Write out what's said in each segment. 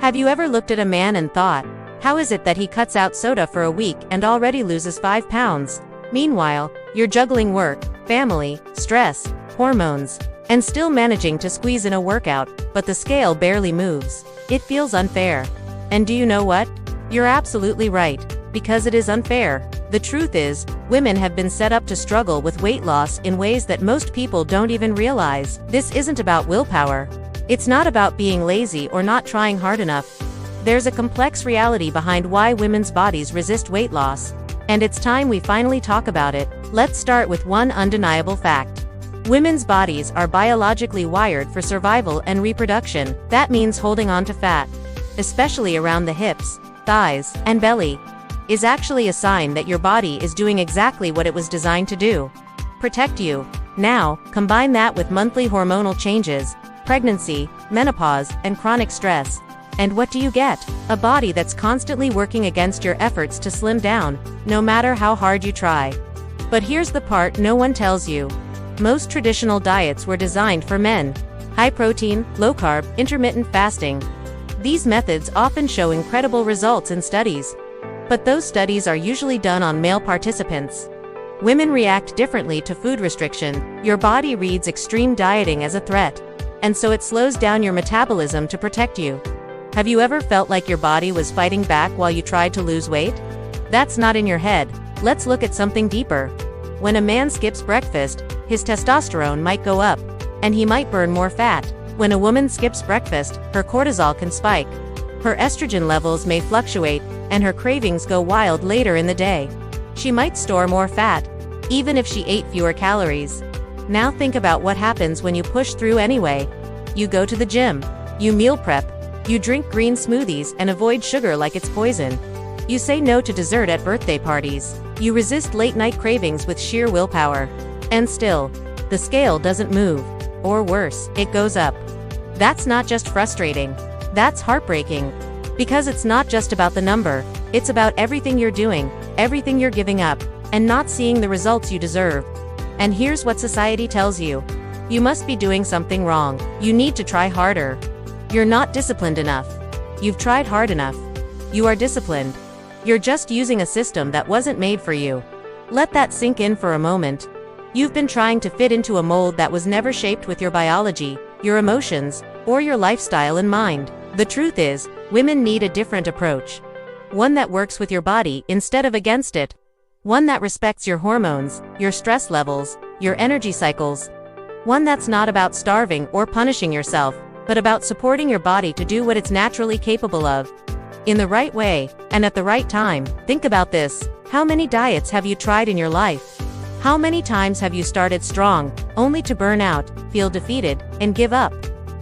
Have you ever looked at a man and thought, how is it that he cuts out soda for a week and already loses 5 pounds? Meanwhile, you're juggling work, family, stress, hormones, and still managing to squeeze in a workout, but the scale barely moves. It feels unfair. And do you know what? You're absolutely right, because it is unfair. The truth is, women have been set up to struggle with weight loss in ways that most people don't even realize. This isn't about willpower. It's not about being lazy or not trying hard enough. There's a complex reality behind why women's bodies resist weight loss. And it's time we finally talk about it. Let's start with one undeniable fact. Women's bodies are biologically wired for survival and reproduction. That means holding on to fat, especially around the hips, thighs, and belly, is actually a sign that your body is doing exactly what it was designed to do: protect you. Now, combine that with monthly hormonal changes, pregnancy, menopause, and chronic stress. And what do you get? A body that's constantly working against your efforts to slim down, no matter how hard you try. But here's the part no one tells you. Most traditional diets were designed for men. High protein, low carb, intermittent fasting. These methods often show incredible results in studies. But those studies are usually done on male participants. Women react differently to food restriction. Your body reads extreme dieting as a threat, and so it slows down your metabolism to protect you. Have you ever felt like your body was fighting back while you tried to lose weight? That's not in your head. Let's look at something deeper. When a man skips breakfast, his testosterone might go up, and he might burn more fat. When a woman skips breakfast, her cortisol can spike. Her estrogen levels may fluctuate, and her cravings go wild later in the day. She might store more fat, even if she ate fewer calories. Now think about what happens when you push through anyway. You go to the gym. You meal prep. You drink green smoothies and avoid sugar like it's poison. You say no to dessert at birthday parties. You resist late-night cravings with sheer willpower. And still, the scale doesn't move. Or worse, it goes up. That's not just frustrating. That's heartbreaking. Because it's not just about the number. It's about everything you're doing, everything you're giving up, and not seeing the results you deserve. And here's what society tells you. You must be doing something wrong. You need to try harder. You're not disciplined enough. You've tried hard enough. You are disciplined. You're just using a system that wasn't made for you. Let that sink in for a moment. You've been trying to fit into a mold that was never shaped with your biology, your emotions, or your lifestyle in mind. The truth is, women need a different approach. One that works with your body instead of against it. One that respects your hormones, your stress levels, your energy cycles. One that's not about starving or punishing yourself, but about supporting your body to do what it's naturally capable of. In the right way, and at the right time. Think about this. How many diets have you tried in your life? How many times have you started strong, only to burn out, feel defeated, and give up?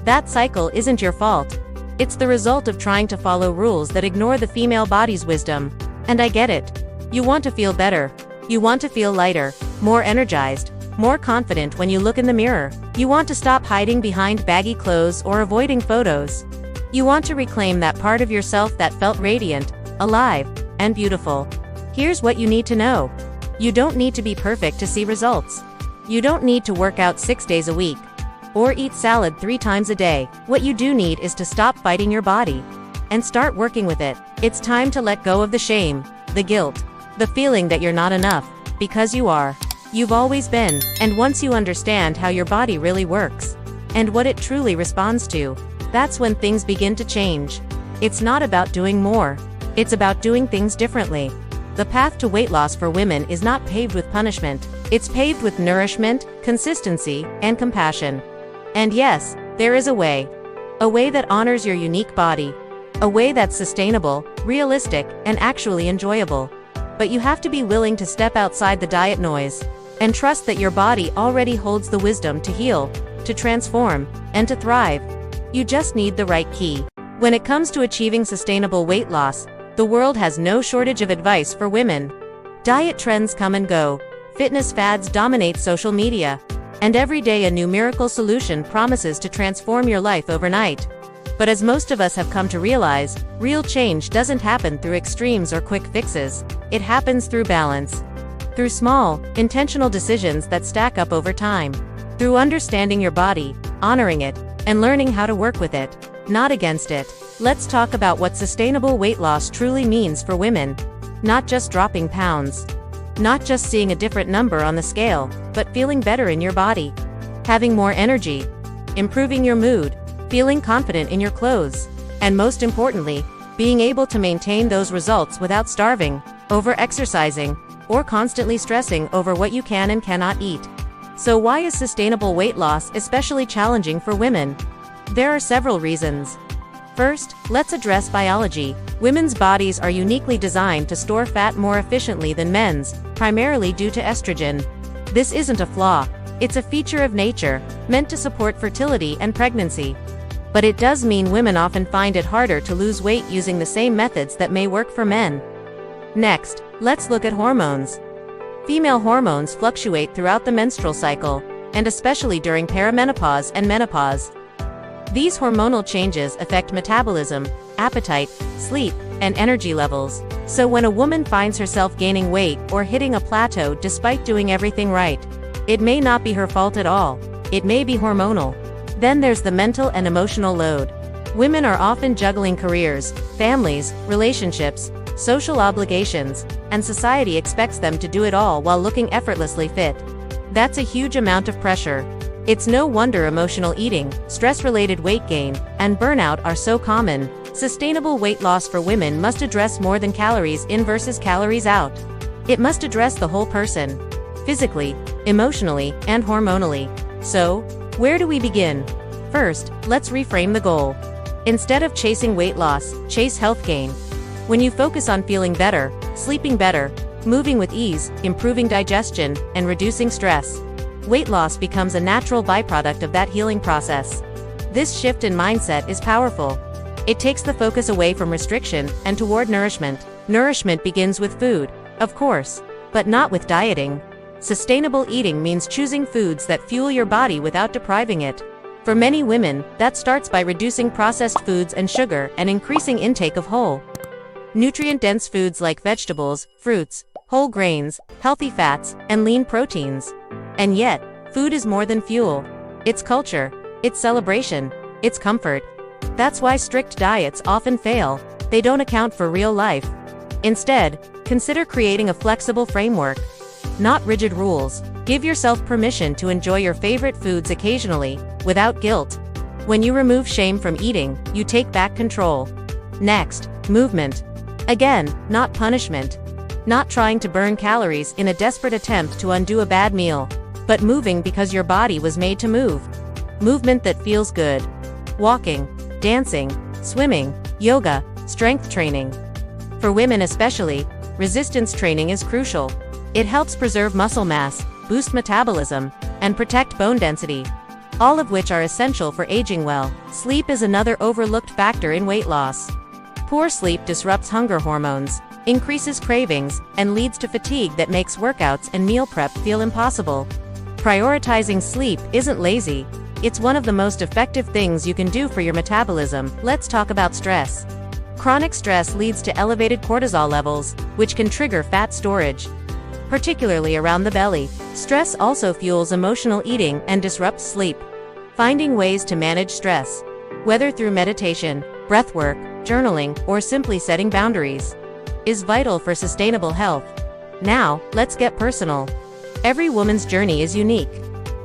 That cycle isn't your fault. It's the result of trying to follow rules that ignore the female body's wisdom. And I get it. You want to feel better. You want to feel lighter, more energized, more confident when you look in the mirror. You want to stop hiding behind baggy clothes or avoiding photos. You want to reclaim that part of yourself that felt radiant, alive, and beautiful. Here's what you need to know. You don't need to be perfect to see results. You don't need to work out 6 days a week, or eat salad 3 times a day. What you do need is to stop fighting your body, and start working with it. It's time to let go of the shame, the guilt, the feeling that you're not enough, because you are. You've always been, and once you understand how your body really works, and what it truly responds to, that's when things begin to change. It's not about doing more. It's about doing things differently. The path to weight loss for women is not paved with punishment. It's paved with nourishment, consistency, and compassion. And yes, there is a way. A way that honors your unique body. A way that's sustainable, realistic, and actually enjoyable. But you have to be willing to step outside the diet noise, and trust that your body already holds the wisdom to heal, to transform, and to thrive. You just need the right key. When it comes to achieving sustainable weight loss, the world has no shortage of advice for women. Diet trends come and go, fitness fads dominate social media, and every day a new miracle solution promises to transform your life overnight. But as most of us have come to realize, real change doesn't happen through extremes or quick fixes. It happens through balance. Through small, intentional decisions that stack up over time. Through understanding your body, honoring it, and learning how to work with it, not against it. let's talk about what sustainable weight loss truly means for women. Not just dropping pounds. Not just seeing a different number on the scale, but feeling better in your body. Having more energy. Improving your mood. Feeling confident in your clothes. And most importantly, being able to maintain those results without starving, over-exercising, or constantly stressing over what you can and cannot eat. So why is sustainable weight loss especially challenging for women? There are several reasons. First, let's address biology. Women's bodies are uniquely designed to store fat more efficiently than men's, primarily due to estrogen. This isn't a flaw, it's a feature of nature, meant to support fertility and pregnancy. But it does mean women often find it harder to lose weight using the same methods that may work for men. Next, let's look at hormones. Female hormones fluctuate throughout the menstrual cycle, and especially during perimenopause and menopause. These hormonal changes affect metabolism, appetite, sleep, and energy levels. So when a woman finds herself gaining weight or hitting a plateau despite doing everything right, it may not be her fault at all. It may be hormonal. Then there's the mental and emotional load. Women are often juggling careers, families, relationships, social obligations, and society expects them to do it all while looking effortlessly fit. That's a huge amount of pressure. It's no wonder emotional eating, stress-related weight gain, and burnout are so common. Sustainable weight loss for women must address more than calories in versus calories out. It must address the whole person, physically, emotionally, and hormonally. So, where do we begin? First, let's reframe the goal. Instead of chasing weight loss, chase health gain. When you focus on feeling better, sleeping better, moving with ease, improving digestion, and reducing stress, weight loss becomes a natural byproduct of that healing process. This shift in mindset is powerful. It takes the focus away from restriction and toward nourishment. Nourishment begins with food, of course, but not with dieting. Sustainable eating means choosing foods that fuel your body without depriving it. For many women, that starts by reducing processed foods and sugar and increasing intake of whole, nutrient-dense foods like vegetables, fruits, whole grains, healthy fats, and lean proteins. And yet, food is more than fuel. It's culture, it's celebration, it's comfort. That's why strict diets often fail. They don't account for real life. Instead, consider creating a flexible framework. Not rigid rules. Give yourself permission to enjoy your favorite foods occasionally, without guilt. When you remove shame from eating, you take back control. Next, movement. Again, not punishment. Not trying to burn calories in a desperate attempt to undo a bad meal, but moving because your body was made to move. Movement that feels good. Walking, dancing, swimming, yoga, strength training. For women especially, resistance training is crucial. It helps preserve muscle mass, boost metabolism, and protect bone density, all of which are essential for aging well. Sleep is another overlooked factor in weight loss. Poor sleep disrupts hunger hormones, increases cravings, and leads to fatigue that makes workouts and meal prep feel impossible. Prioritizing sleep isn't lazy. It's one of the most effective things you can do for your metabolism. Let's talk about stress. Chronic stress leads to elevated cortisol levels, which can trigger fat storage, particularly around the belly. Stress also fuels emotional eating and disrupts sleep. Finding ways to manage stress, whether through meditation, breathwork, journaling, or simply setting boundaries, is vital for sustainable health. Now, let's get personal. Every woman's journey is unique.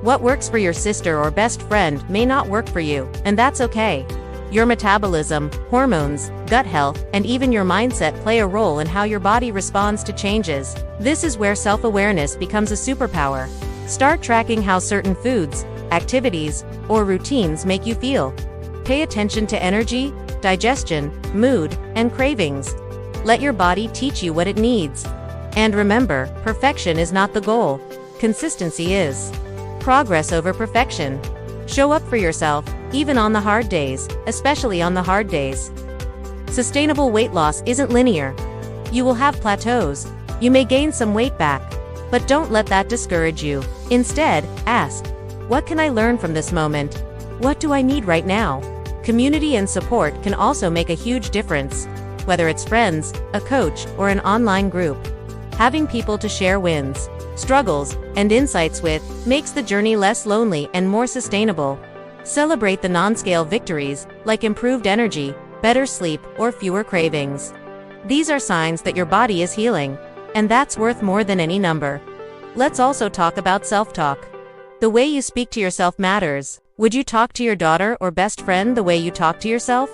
What works for your sister or best friend may not work for you, and that's okay. Your metabolism, hormones, gut health, and even your mindset play a role in how your body responds to changes. This is where self-awareness becomes a superpower. Start tracking how certain foods, activities, or routines make you feel. Pay attention to energy, digestion, mood, and cravings. Let your body teach you what it needs. And remember, perfection is not the goal. Consistency is. Progress over perfection. Show up for yourself, even on the hard days, especially on the hard days. Sustainable weight loss isn't linear. You will have plateaus. You may gain some weight back. But don't let that discourage you. Instead, ask, what can I learn from this moment? What do I need right now? Community and support can also make a huge difference. Whether it's friends, a coach, or an online group. Having people to share wins, struggles, and insights with makes the journey less lonely and more sustainable. Celebrate the non-scale victories, like improved energy, better sleep, or fewer cravings. These are signs that your body is healing, and that's worth more than any number. Let's also talk about self-talk. The way you speak to yourself matters. Would you talk to your daughter or best friend the way you talk to yourself?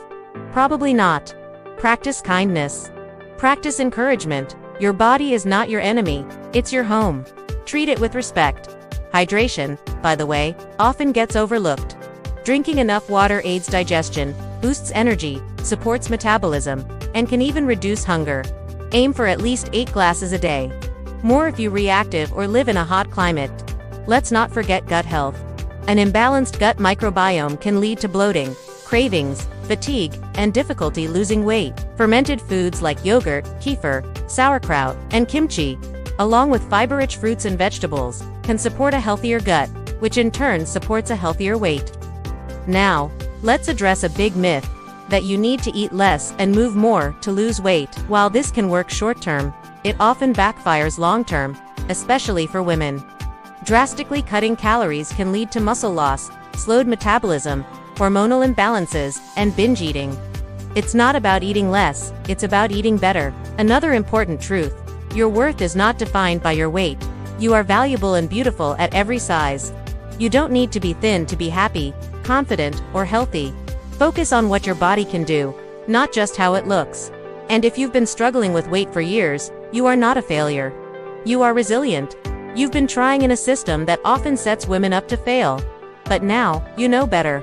Probably not. Practice kindness. Practice encouragement. Your body is not your enemy, it's your home. Treat it with respect. Hydration, by the way, often gets overlooked. Drinking enough water aids digestion, boosts energy, supports metabolism, and can even reduce hunger. Aim for at least 8 glasses a day. More if you're reactive or live in a hot climate. Let's not forget gut health. An imbalanced gut microbiome can lead to bloating, cravings, fatigue, and difficulty losing weight. Fermented foods like yogurt, kefir, sauerkraut, and kimchi, along with fiber-rich fruits and vegetables, can support a healthier gut, which in turn supports a healthier weight. Now, let's address a big myth, that you need to eat less and move more to lose weight. While this can work short-term, it often backfires long-term, especially for women. Drastically cutting calories can lead to muscle loss, slowed metabolism, hormonal imbalances, and binge eating. It's not about eating less, it's about eating better. Another important truth: your worth is not defined by your weight. You are valuable and beautiful at every size. You don't need to be thin to be happy, confident, or healthy. Focus on what your body can do, not just how it looks. And if you've been struggling with weight for years, you are not a failure. You are resilient. You've been trying in a system that often sets women up to fail. But now, you know better.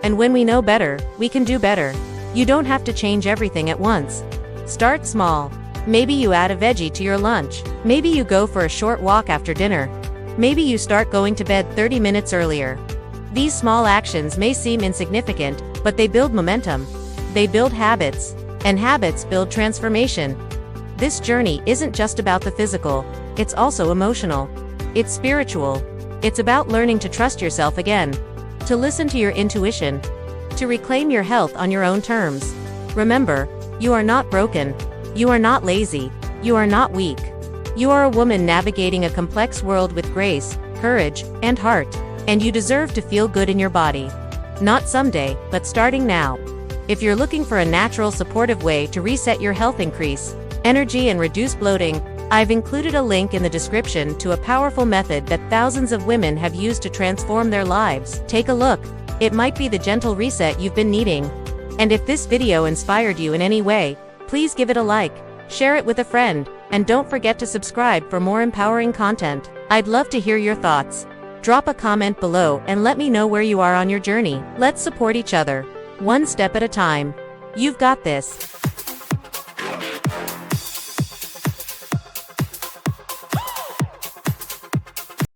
And when we know better, we can do better. You don't have to change everything at once. Start small. Maybe you add a veggie to your lunch. Maybe you go for a short walk after dinner. Maybe you start going to bed 30 minutes earlier. These small actions may seem insignificant, but they build momentum. They build habits. And habits build transformation. This journey isn't just about the physical, it's also emotional. It's spiritual. It's about learning to trust yourself again, to listen to your intuition, to reclaim your health on your own terms. Remember, you are not broken. You are not lazy. You are not weak. You are a woman navigating a complex world with grace, courage, and heart, and you deserve to feel good in your body. Not someday, but starting now. If you're looking for a natural, supportive way to reset your health, increase energy, and reduce bloating, I've included a link in the description to a powerful method that thousands of women have used to transform their lives. Take a look. It might be the gentle reset you've been needing. And if this video inspired you in any way, please give it a like, share it with a friend, and don't forget to subscribe for more empowering content. I'd love to hear your thoughts. Drop a comment below and let me know where you are on your journey. Let's support each other, one step at a time. You've got this.